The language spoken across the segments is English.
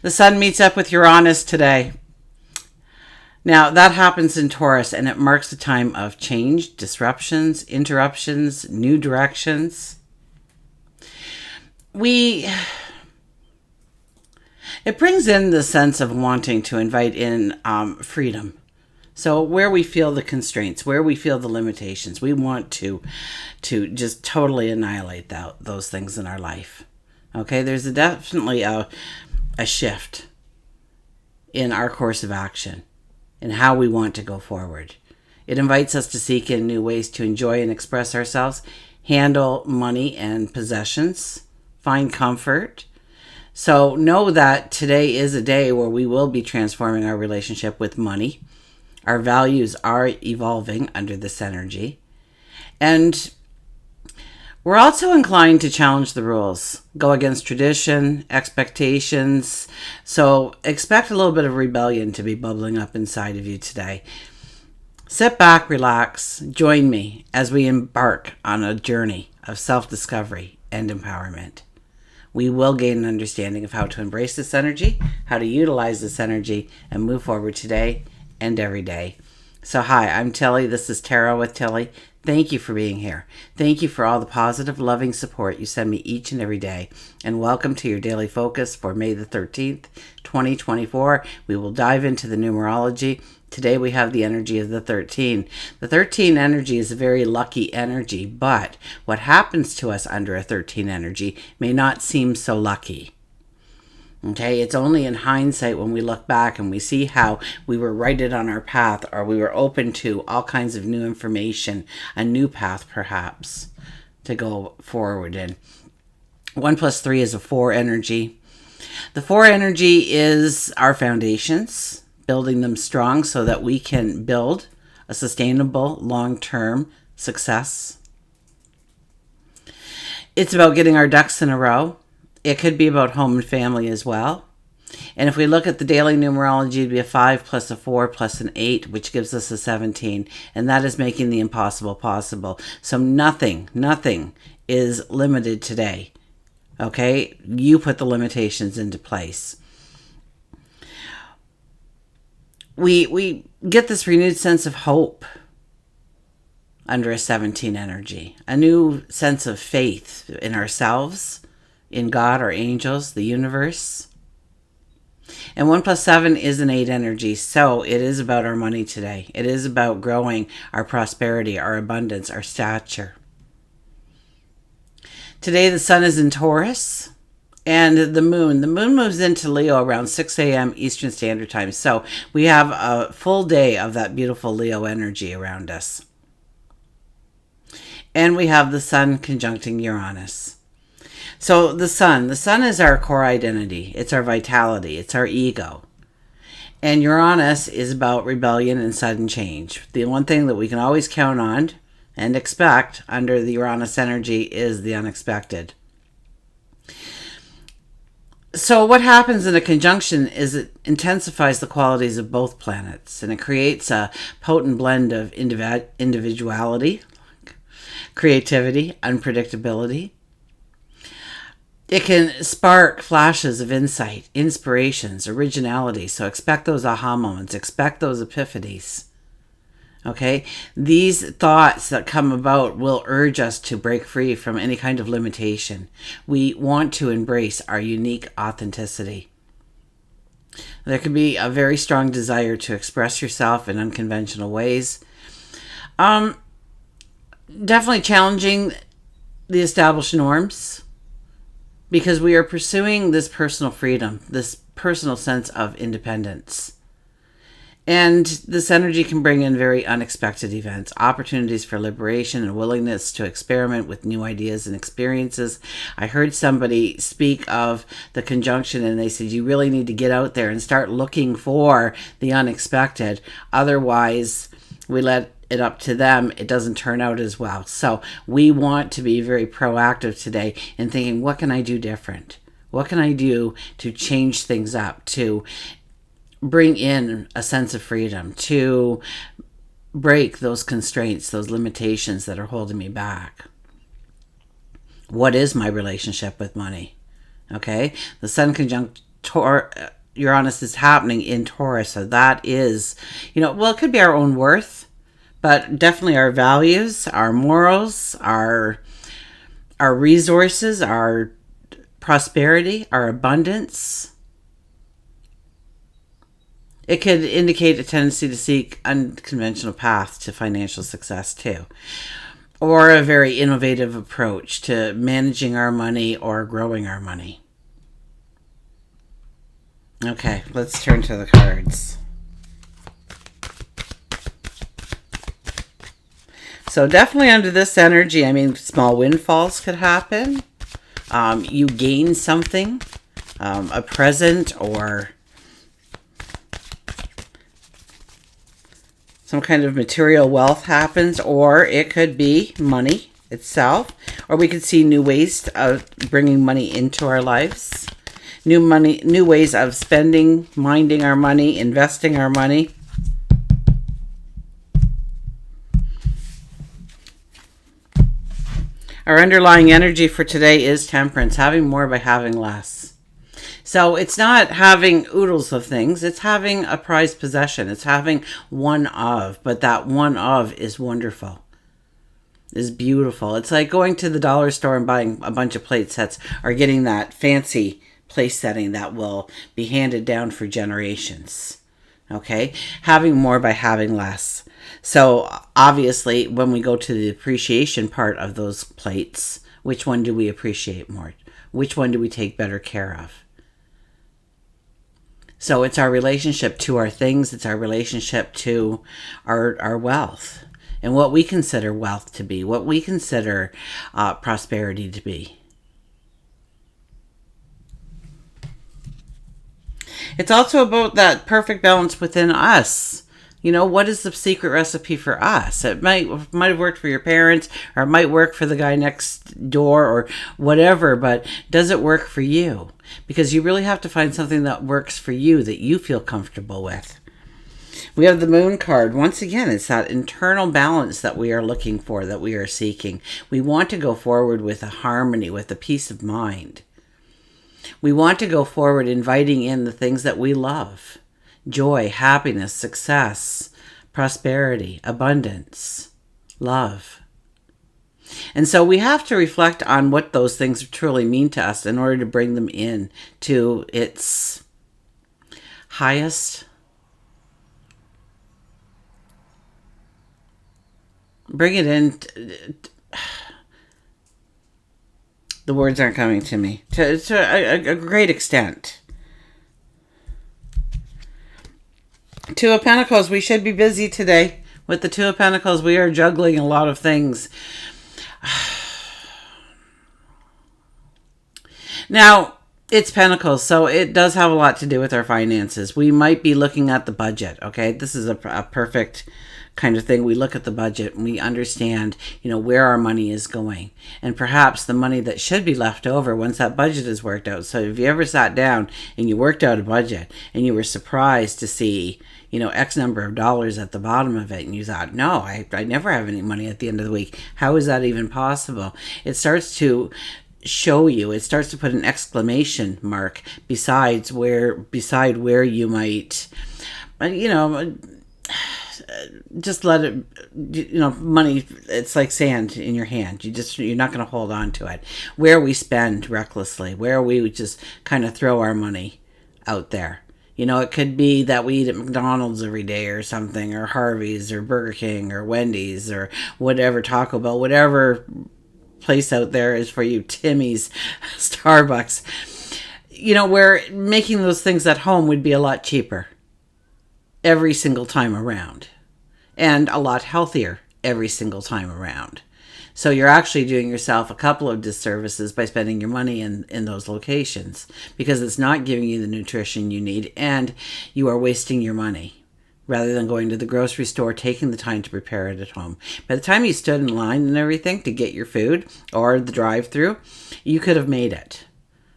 The sun meets up with Uranus today. Now, that happens in Taurus, and it marks a time of change, disruptions, interruptions, new directions. It brings in the sense of wanting to invite in freedom. So where we feel the constraints, where we feel the limitations, we want to just totally annihilate those things in our life. Okay, there's definitely a shift in our course of action and how we want to go forward. It invites us to seek in new ways to enjoy and express ourselves, handle money and possessions, find comfort. So know that today is a day where we will be transforming our relationship with money. Our values are evolving under this energy. And we're also inclined to challenge the rules, go against tradition, expectations. So expect a little bit of rebellion to be bubbling up inside of you today. Sit back, relax, join me as we embark on a journey of self-discovery and empowerment. We will gain an understanding of how to embrace this energy, how to utilize this energy, and move forward today and every day. So hi, I'm Tilly. This is Tarot with Tilly. Thank you for being here. Thank you for all the positive, loving support you send me each and every day. And welcome to your daily focus for May the 13th, 2024. We will dive into the numerology. Today we have the energy of the 13. The 13 energy is a very lucky energy, but what happens to us under a 13 energy may not seem so lucky. Okay, it's only in hindsight when we look back and we see how we were righted on our path, or we were open to all kinds of new information, a new path perhaps to go forward in. 1 + 3 is a 4 energy. The 4 energy is our foundations, building them strong so that we can build a sustainable long-term success. It's about getting our ducks in a row. It could be about home and family as well. And if we look at the daily numerology, it'd be a 5 + a 4 + an 8, which gives us a 17. And that is making the impossible possible. So nothing is limited today. Okay? You put the limitations into place. We get this renewed sense of hope under a 17 energy. A new sense of faith in ourselves, in God, our angels, the universe. And 1 + 7 is an 8 energy. So it is about our money today. It is about growing our prosperity, our abundance, our stature. Today the sun is in Taurus. And the moon moves into Leo around 6 a.m. Eastern Standard Time. So we have a full day of that beautiful Leo energy around us. And we have the sun conjuncting Uranus. So the sun is our core identity. It's our vitality. It's our ego. And Uranus is about rebellion and sudden change. The one thing that we can always count on and expect under the Uranus energy is the unexpected. So what happens in a conjunction is it intensifies the qualities of both planets, and it creates a potent blend of individuality, creativity, unpredictability. It can spark flashes of insight, inspirations, originality. So expect those aha moments, expect those epiphanies. Okay, these thoughts that come about will urge us to break free from any kind of limitation. We want to embrace our unique authenticity. There can be a very strong desire to express yourself in unconventional ways. Definitely challenging the established norms, because we are pursuing this personal freedom, this personal sense of independence. And this energy can bring in very unexpected events, opportunities for liberation and willingness to experiment with new ideas and experiences. I heard somebody speak of the conjunction and they said, you really need to get out there and start looking for the unexpected. Otherwise, we let it up to them, it doesn't turn out as well. So we want to be very proactive today in thinking, what can I do different? What can I do to change things up, to bring in a sense of freedom, to break those constraints, those limitations that are holding me back? What is my relationship with money? Okay, the sun conjunct Uranus is happening in Taurus. So that is, well, it could be our own worth, but definitely our values, our morals, our resources, our prosperity, our abundance. It could indicate a tendency to seek unconventional paths to financial success too, or a very innovative approach to managing our money or growing our money. Okay, let's turn to the cards. So definitely under this energy, small windfalls could happen. You gain something, a present, or some kind of material wealth happens, or it could be money itself, or we could see new ways of bringing money into our lives, new ways of spending, minding our money, investing our money. Our underlying energy for today is temperance, having more by having less. So it's not having oodles of things, it's having a prized possession. It's having one of, but that one of is wonderful, is beautiful. It's like going to the dollar store and buying a bunch of plate sets, or getting that fancy place setting that will be handed down for generations. Okay? Having more by having less. So obviously, when we go to the appreciation part of those plates, which one do we appreciate more? Which one do we take better care of? So it's our relationship to our things. It's our relationship to our wealth, and what we consider wealth to be, what we consider prosperity to be. It's also about that perfect balance within us. What is the secret recipe for us? It might have worked for your parents, or it might work for the guy next door, or whatever, but does it work for you? Because you really have to find something that works for you, that you feel comfortable with. We have the Moon card. Once again, it's that internal balance that we are looking for, that we are seeking. We want to go forward with a harmony, with a peace of mind. We want to go forward inviting in the things that we love. Joy, happiness, success, prosperity, abundance, love. And so we have to reflect on what those things truly mean to us in order to bring them in to its highest. Bring it in. The words aren't coming to me. To a great extent. Two of Pentacles, we should be busy today. With the Two of Pentacles, we are juggling a lot of things. Now, it's Pentacles, so it does have a lot to do with our finances. We might be looking at the budget, okay? This is a perfect kind of thing. We look at the budget and we understand, where our money is going. And perhaps the money that should be left over once that budget is worked out. So if you ever sat down and you worked out a budget and you were surprised to see, X number of dollars at the bottom of it, and you thought, no, I never have any money at the end of the week. How is that even possible? It starts to show you, it starts to put an exclamation mark beside where you might, just let it, money, it's like sand in your hand. You're not going to hold on to it. Where we spend recklessly, where we just kind of throw our money out there. It could be that we eat at McDonald's every day or something, or Harvey's or Burger King or Wendy's or whatever, Taco Bell, whatever place out there is for you, Timmy's, Starbucks. Where making those things at home would be a lot cheaper every single time around, and a lot healthier every single time around. So you're actually doing yourself a couple of disservices by spending your money in those locations, because it's not giving you the nutrition you need, and you are wasting your money rather than going to the grocery store, taking the time to prepare it at home. By the time you stood in line and everything to get your food or the drive-through, you could have made it.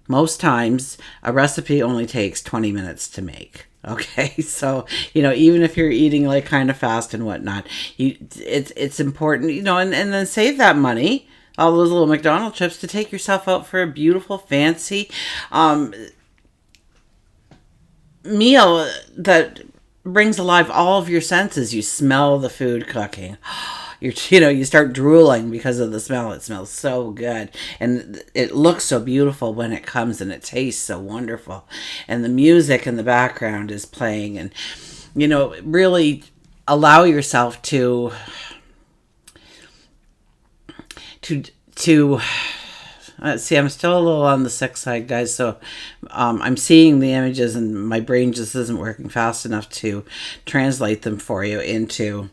Most times, a recipe only takes 20 minutes to make. Okay, so, even if you're eating like kind of fast and whatnot, it's important, and then save that money, all those little McDonald's trips, to take yourself out for a beautiful, fancy, meal that brings alive all of your senses. You smell the food cooking. You start drooling because of the smell. It smells so good, and it looks so beautiful when it comes, and it tastes so wonderful, and the music in the background is playing, and really allow yourself to see, I'm still a little on the sick side, guys, so I'm seeing the images and my brain just isn't working fast enough to translate them for you into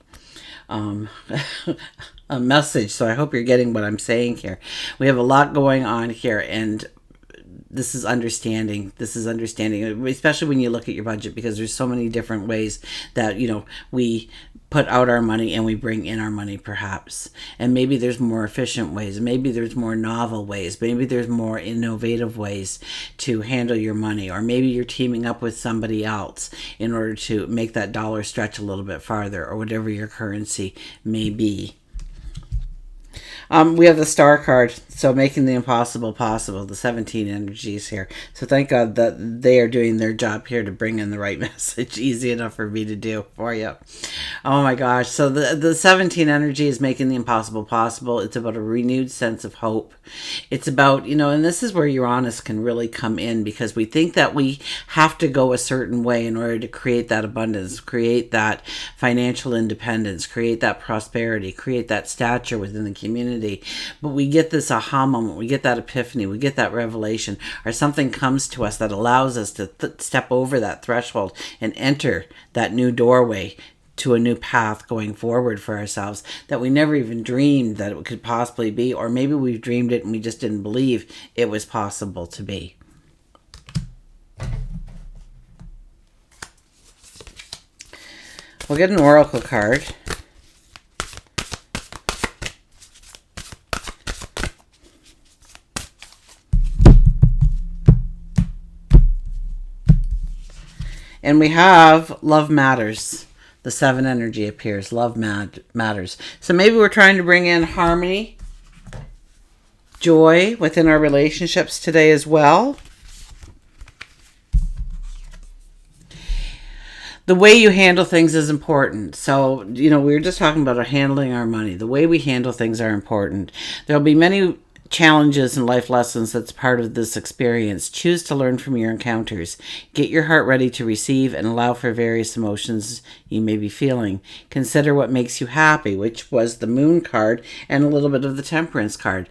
a message. So I hope you're getting what I'm saying here. We have a lot going on here, and this is understanding, especially when you look at your budget, because there's so many different ways that we put out our money and we bring in our money, perhaps. And maybe there's more efficient ways, maybe there's more novel ways, maybe there's more innovative ways to handle your money, or maybe you're teaming up with somebody else in order to make that dollar stretch a little bit farther, or whatever your currency may be. We have the Star card, so making the impossible possible, the 17 energies here. So thank God that they are doing their job here to bring in the right message. Easy enough for me to do for you. Oh my gosh. So the 17 energy is making the impossible possible. It's about a renewed sense of hope. It's about, and this is where Uranus can really come in, because we think that we have to go a certain way in order to create that abundance, create that financial independence, create that prosperity, create that stature within the community. But we get this aha moment, we get that epiphany, we get that revelation, or something comes to us that allows us to step over that threshold and enter that new doorway to a new path going forward for ourselves that we never even dreamed that it could possibly be, or maybe we've dreamed it and we just didn't believe it was possible to be. We'll get an oracle card. And we have Love Matters. The 7 energy appears. Love matters. So maybe we're trying to bring in harmony, joy within our relationships today as well. The way you handle things is important. So, we were just talking about handling our money. The way we handle things are important. There'll be many challenges and life lessons that's part of this experience. Choose to learn from your encounters. Get your heart ready to receive and allow for various emotions you may be feeling. Consider what makes you happy, which was the Moon card and a little bit of the Temperance card,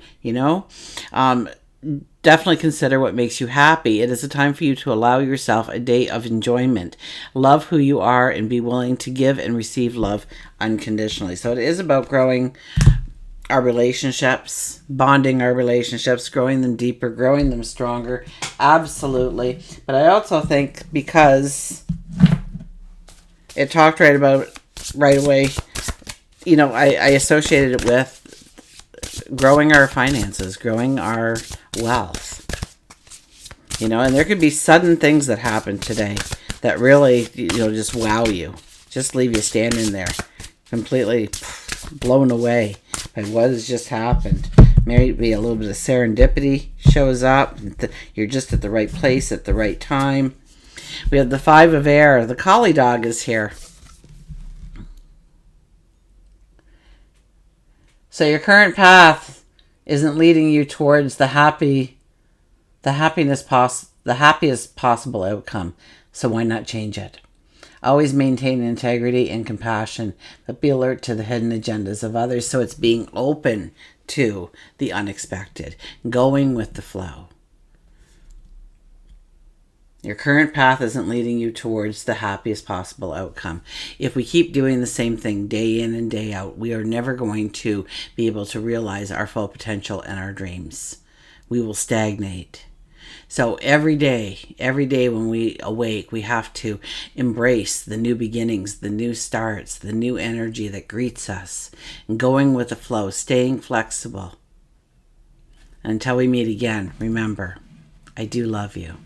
Definitely consider what makes you happy. It is a time for you to allow yourself a day of enjoyment. Love who you are and be willing to give and receive love unconditionally. So it is about growing our relationships, bonding our relationships, growing them deeper, growing them stronger. Absolutely. But I also think, because it talked right away, I associated it with growing our finances, growing our wealth. And there could be sudden things that happen today that really, just wow you. Just leave you standing there, completely blown away by what has just happened. Maybe a little bit of serendipity shows up. You're just at the right place at the right time. We have the 5 of air. The collie dog is here. So your current path isn't leading you towards the happiest possible outcome. So why not change it? Always maintain integrity and compassion, but be alert to the hidden agendas of others. So it's being open to the unexpected, going with the flow. Your current path isn't leading you towards the happiest possible outcome. If we keep doing the same thing day in and day out, we are never going to be able to realize our full potential and our dreams. We will stagnate. So every day when we awake, we have to embrace the new beginnings, the new starts, the new energy that greets us, and going with the flow, staying flexible. Until we meet again, remember, I do love you.